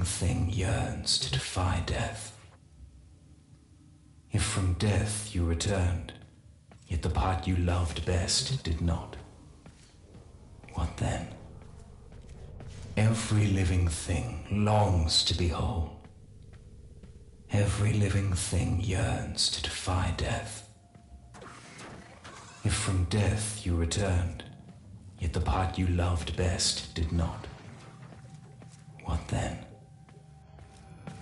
thing yearns to defy death. If from death you returned, yet the part you loved best did not, what then? Every living thing longs to be whole. Every living thing yearns to defy death. If from death you returned, yet the part you loved best did not, what then?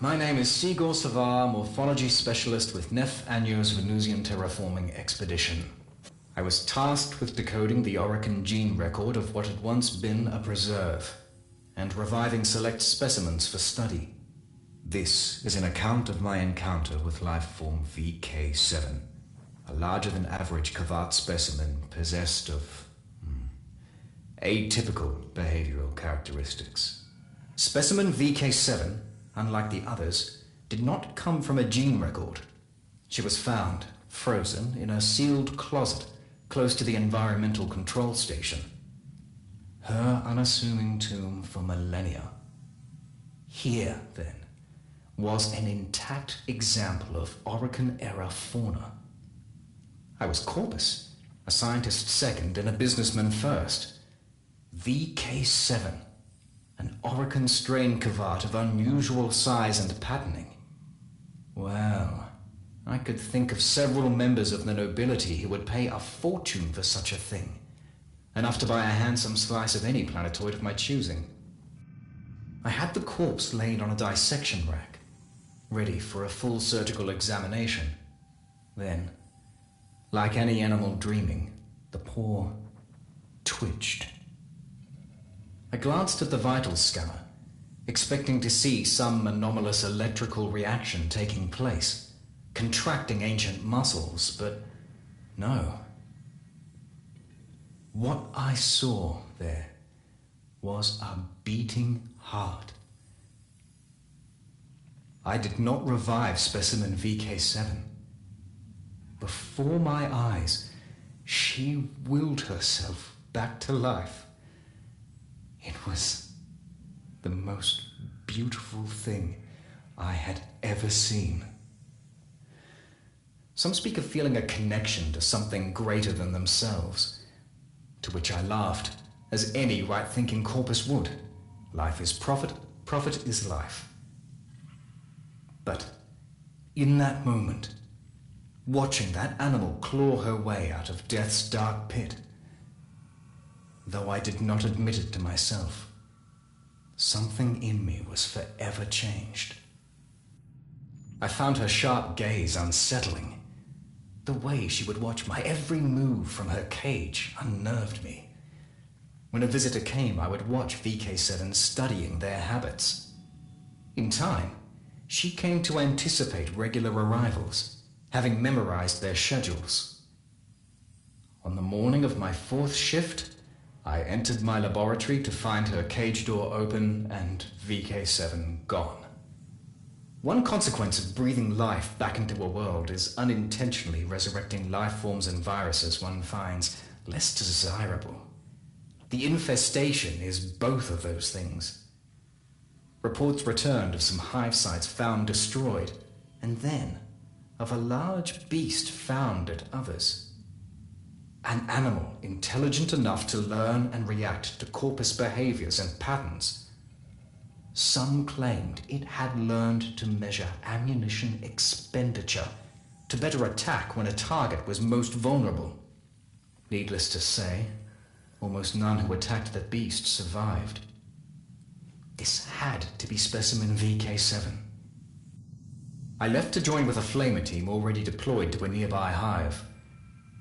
My name is Savah, morphology specialist with Nef Anyo's Venusian terraforming expedition. I was tasked with decoding the Orokin gene record of what had once been a preserve, and reviving select specimens for study. This is an account of my encounter with lifeform VK7, a larger-than-average Kavat specimen possessed of atypical behavioral characteristics. Specimen VK7, unlike the others, did not come from a gene record. She was found, frozen, in a sealed closet close to the environmental control station. Her unassuming tomb for millennia. Here, then, was an intact example of Orokin-era fauna. I was Corpus, a scientist second and a businessman first. VK7, an Orokin strain Kavat of unusual size and patterning. Well, I could think of several members of the nobility who would pay a fortune for such a thing, enough to buy a handsome slice of any planetoid of my choosing. I had the corpse laid on a dissection rack, ready for a full surgical examination. Then, like any animal dreaming, the paw twitched. I glanced at the vital scanner, expecting to see some anomalous electrical reaction taking place, contracting ancient muscles, but no. What I saw there was a beating heart. I did not revive specimen VK7. Before my eyes, she willed herself back to life. It was the most beautiful thing I had ever seen. Some speak of feeling a connection to something greater than themselves, to which I laughed, as any right-thinking corpus would. Life is profit, profit is life. But in that moment, watching that animal claw her way out of death's dark pit, though I did not admit it to myself, something in me was forever changed. I found her sharp gaze unsettling. The way she would watch my every move from her cage unnerved me. When a visitor came, I would watch VK7 studying their habits. In time, she came to anticipate regular arrivals, having memorized their schedules. On the morning of my 4th shift, I entered my laboratory to find her cage door open and VK7 gone. One consequence of breathing life back into a world is unintentionally resurrecting life forms and viruses one finds less desirable. The infestation is both of those things. Reports returned of some hive sites found destroyed, and then of a large beast found at others. An animal intelligent enough to learn and react to corpus behaviors and patterns. Some claimed it had learned to measure ammunition expenditure to better attack when a target was most vulnerable. Needless to say, almost none who attacked the beast survived. This had to be specimen VK7. I left to join with a flamer team already deployed to a nearby hive.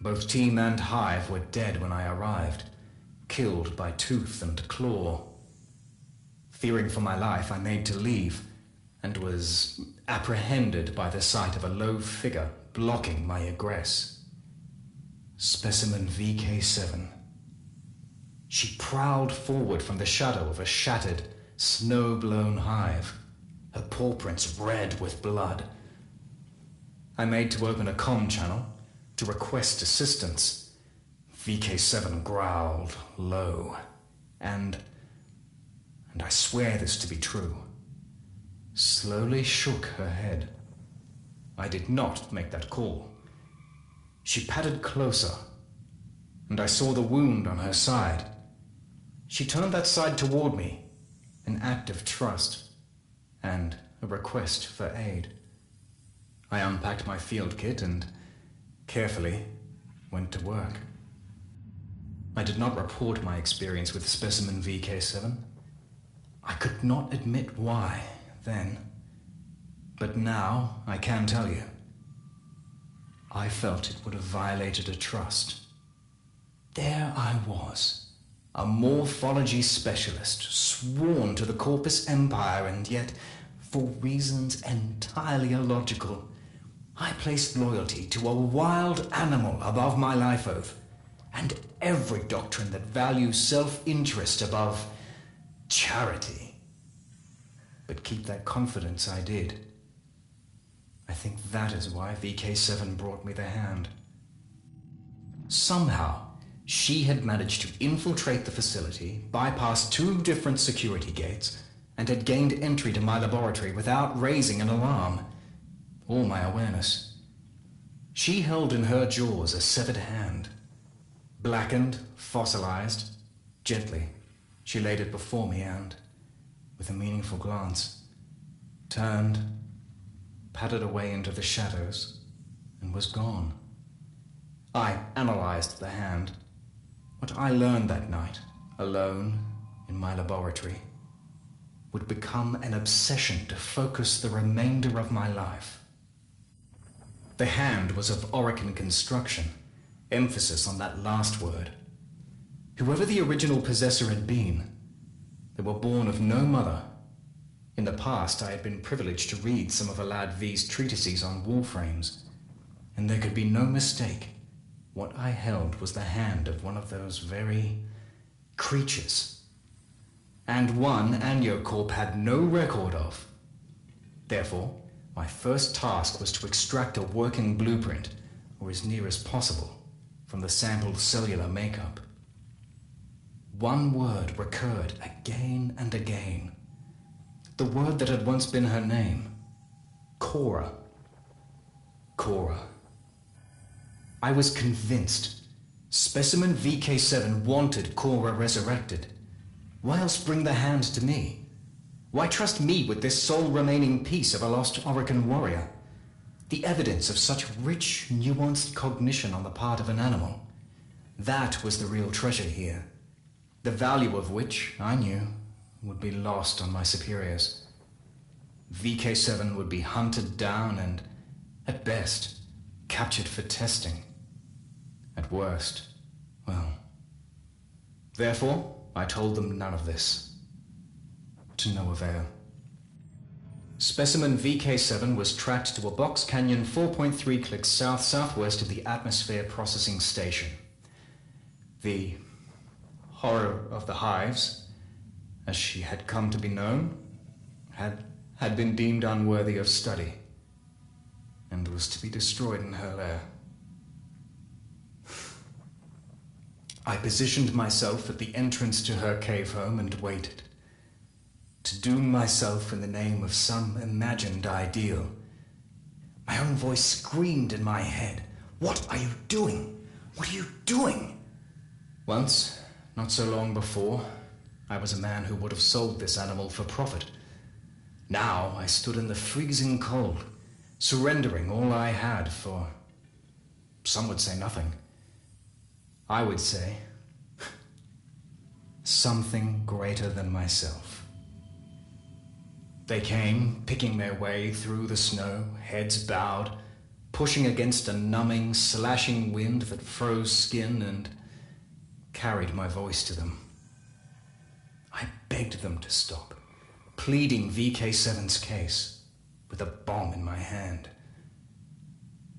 Both team and hive were dead when I arrived, killed by tooth and claw. Fearing for my life, I made to leave, and was apprehended by the sight of a low figure blocking my egress. Specimen VK7. She prowled forward from the shadow of a shattered, snow-blown hive, her paw prints red with blood. I made to open a comm channel to request assistance. VK7 growled low, and I swear this to be true, slowly shook her head. I did not make that call. She padded closer, and I saw the wound on her side. She turned that side toward me, an act of trust and a request for aid. I unpacked my field kit and carefully went to work. I did not report my experience with Specimen VK7. I could not admit why then, but now I can tell you. I felt it would have violated a trust. There I was, a morphology specialist, sworn to the Corpus Empire, and yet, for reasons entirely illogical, I placed loyalty to a wild animal above my life oath, and every doctrine that values self-interest above charity. But keep that confidence I did. I think that is why VK7 brought me the hand. Somehow, she had managed to infiltrate the facility, bypass 2 different security gates, and had gained entry to my laboratory without raising an alarm or my awareness. She held in her jaws a severed hand. Blackened, fossilized, gently, she laid it before me and, with a meaningful glance, turned, padded away into the shadows, and was gone. I analyzed the hand. What I learned that night, alone in my laboratory, would become an obsession to focus the remainder of my life. The hand was of Orokin construction, emphasis on that last word. Whoever the original possessor had been, they were born of no mother. In the past, I had been privileged to read some of Alad V's treatises on Warframes, and there could be no mistake. What I held was the hand of one of those very creatures, and one Aniocorp had no record of. Therefore, my first task was to extract a working blueprint, or as near as possible, from the sampled cellular makeup. One word recurred again and again. The word that had once been her name. Cora. Cora. I was convinced. Specimen VK7 wanted Cora resurrected. Why else bring the hand to me? Why trust me with this sole remaining piece of a lost Orokin warrior? The evidence of such rich, nuanced cognition on the part of an animal. That was the real treasure here. The value of which, I knew, would be lost on my superiors. VK7 would be hunted down and, at best, captured for testing. At worst, well. Therefore, I told them none of this. To no avail. Specimen VK7 was tracked to a box canyon 4.3 clicks south-southwest of the Atmosphere Processing Station. The horror of the hives, as she had come to be known, had been deemed unworthy of study, and was to be destroyed in her lair. I positioned myself at the entrance to her cave home and waited, to doom myself in the name of some imagined ideal. My own voice screamed in my head, "What are you doing? What are you doing?" Once, not so long before, I was a man who would have sold this animal for profit. Now I stood in the freezing cold, surrendering all I had for, some would say nothing. I would say, something greater than myself. They came, picking their way through the snow, heads bowed, pushing against a numbing, slashing wind that froze skin and carried my voice to them. I begged them to stop, pleading VK7's case, with a bomb in my hand.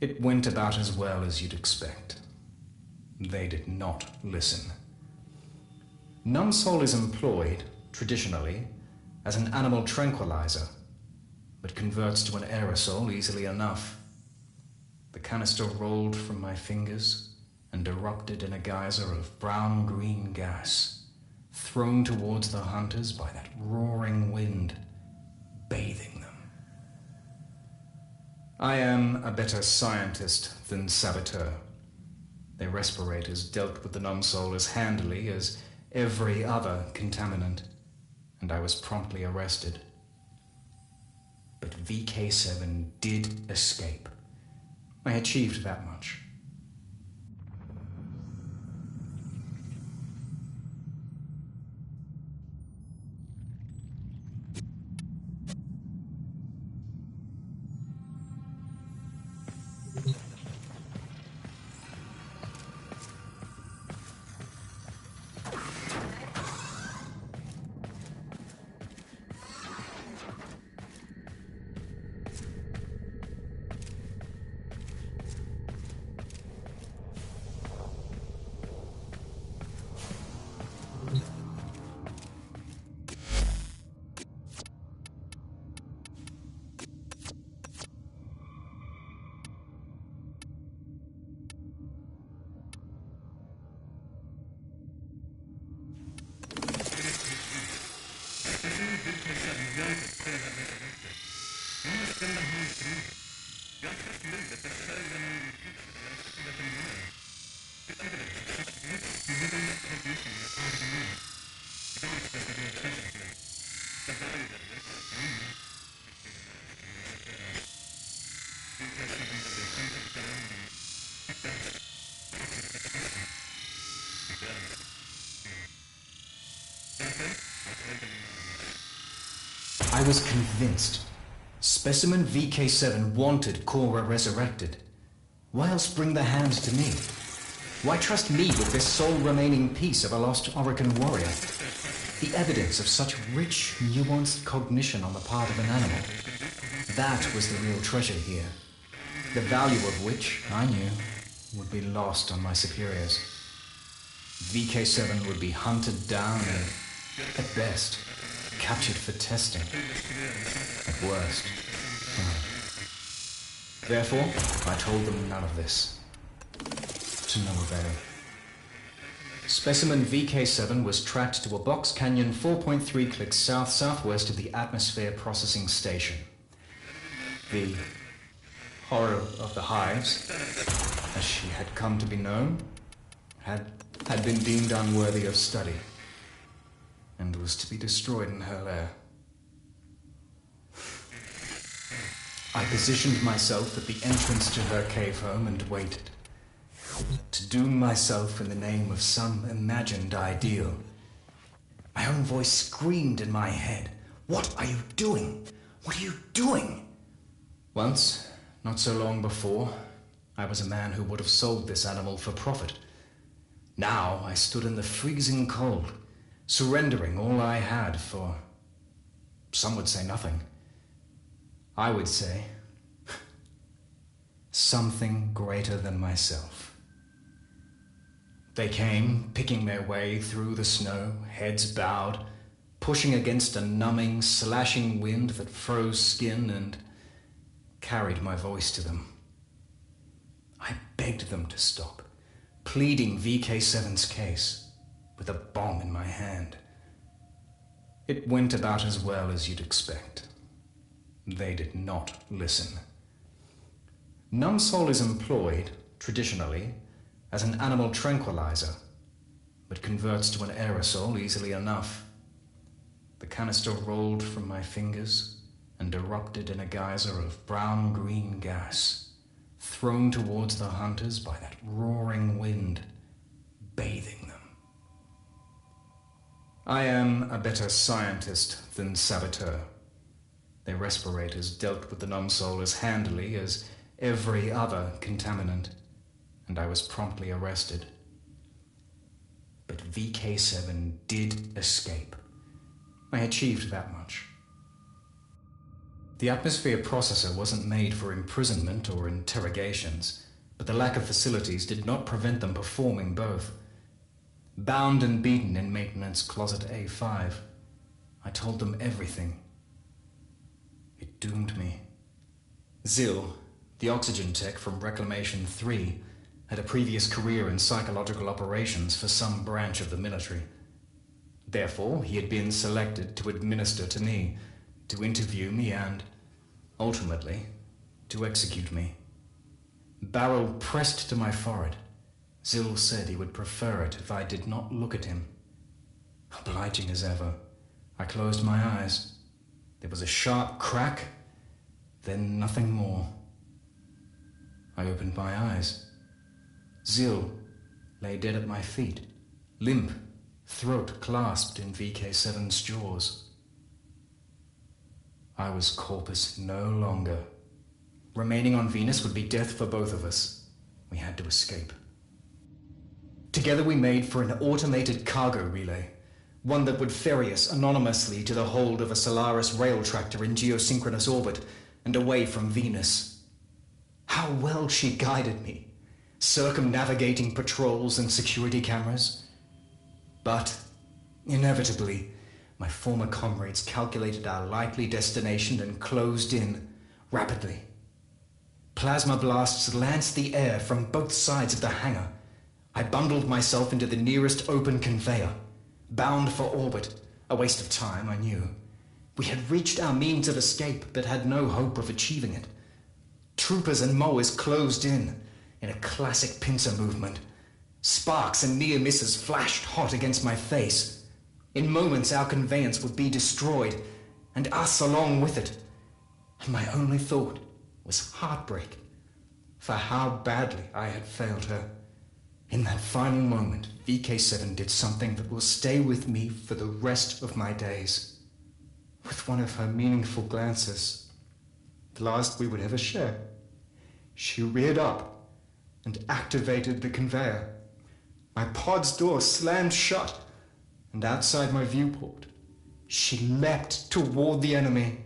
It went about as well as you'd expect. They did not listen. Numbsol is employed, traditionally, as an animal tranquilizer, but converts to an aerosol easily enough. The canister rolled from my fingers and erupted in a geyser of brown-green gas, thrown towards the hunters by that roaring wind, bathing them. I am a better scientist than saboteur. Their respirators dealt with the numbsole as handily as every other contaminant, and I was promptly arrested. But VK7 did escape. I achieved that much. I was convinced. Specimen VK7 wanted Cora resurrected. Why else bring the hand to me? Why trust me with this sole remaining piece of a lost Orokin warrior? The evidence of such rich, nuanced cognition on the part of an animal. That was the real treasure here. The value of which, I knew, would be lost on my superiors. VK7 would be hunted down and, at best, captured for testing. At worst. Therefore, I told them none of this. To no avail. Specimen VK7 was tracked to a box canyon 4.3 clicks south-southwest of the atmosphere processing station. The horror of the hives, as she had come to be known, had been deemed unworthy of study, and was to be destroyed in her lair. I positioned myself at the entrance to her cave home and waited, to doom myself in the name of some imagined ideal. My own voice screamed in my head, "What are you doing? What are you doing?" Once, not so long before, I was a man who would have sold this animal for profit. Now I stood in the freezing cold, surrendering all I had for, some would say nothing. I would say, something greater than myself. They came, picking their way through the snow, heads bowed, pushing against a numbing, slashing wind that froze skin and carried my voice to them. I begged them to stop, pleading VK7's case, with a bomb in my hand. It went about as well as you'd expect. They did not listen. Numbsol is employed, traditionally, as an animal tranquilizer, but converts to an aerosol easily enough. The canister rolled from my fingers and erupted in a geyser of brown-green gas, thrown towards the hunters by that roaring wind, bathing them. I am a better scientist than saboteur. Their respirators dealt with the numbsol as handily as every other contaminant, and I was promptly arrested. But VK7 did escape. I achieved that much. The atmosphere processor wasn't made for imprisonment or interrogations, but the lack of facilities did not prevent them performing both. Bound and beaten in maintenance closet A5, I told them everything. It doomed me. Zil, the oxygen tech from Reclamation 3, had a previous career in psychological operations for some branch of the military. Therefore, he had been selected to administer to me, to interview me and, ultimately, to execute me. Barrel pressed to my forehead. Zil said he would prefer it if I did not look at him. Obliging as ever, I closed my eyes. There was a sharp crack, then nothing more. I opened my eyes. Zil lay dead at my feet, limp, throat clasped in VK7's jaws. I was Corpus no longer. Remaining on Venus would be death for both of us. We had to escape. Together we made for an automated cargo relay, one that would ferry us anonymously to the hold of a Solaris rail tractor in geosynchronous orbit and away from Venus. How well she guided me, circumnavigating patrols and security cameras. But, inevitably, my former comrades calculated our likely destination and closed in rapidly. Plasma blasts lanced the air from both sides of the hangar. I bundled myself into the nearest open conveyor, bound for orbit. A waste of time, I knew. We had reached our means of escape, but had no hope of achieving it. Troopers and mowers closed in a classic pincer movement. Sparks and near misses flashed hot against my face. In moments, our conveyance would be destroyed, and us along with it. And my only thought was heartbreak for how badly I had failed her. In that final moment, VK7 did something that will stay with me for the rest of my days. With one of her meaningful glances, the last we would ever share, she reared up and activated the conveyor. My pod's door slammed shut, and outside my viewport, she leapt toward the enemy.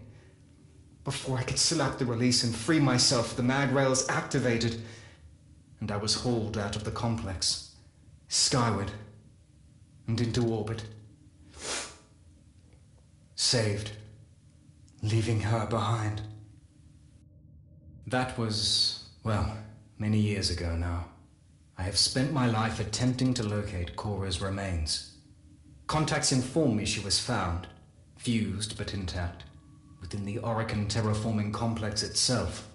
Before I could slap the release and free myself, the mag rails activated, and I was hauled out of the complex, skyward, and into orbit. Saved, leaving her behind. That was, well, many years ago now. I have spent my life attempting to locate Cora's remains. Contacts informed me she was found, fused but intact, within the Orican terraforming complex itself,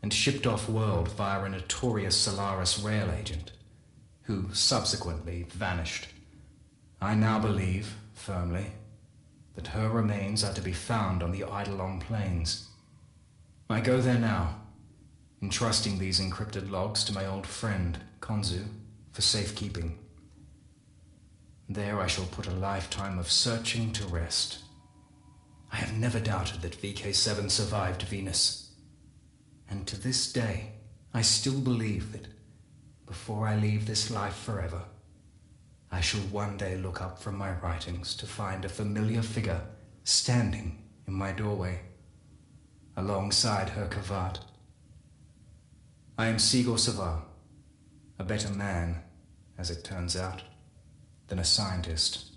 and shipped off-world via a notorious Solaris rail agent, who subsequently vanished. I now believe, firmly, that her remains are to be found on the Eidolon Plains. I go there now, entrusting these encrypted logs to my old friend, Konzu, for safekeeping. There I shall put a lifetime of searching to rest. I have never doubted that VK7 survived Venus. And to this day, I still believe that, before I leave this life forever, I shall one day look up from my writings to find a familiar figure standing in my doorway, alongside her Kavat. I am Savah, a better man, as it turns out, than a scientist.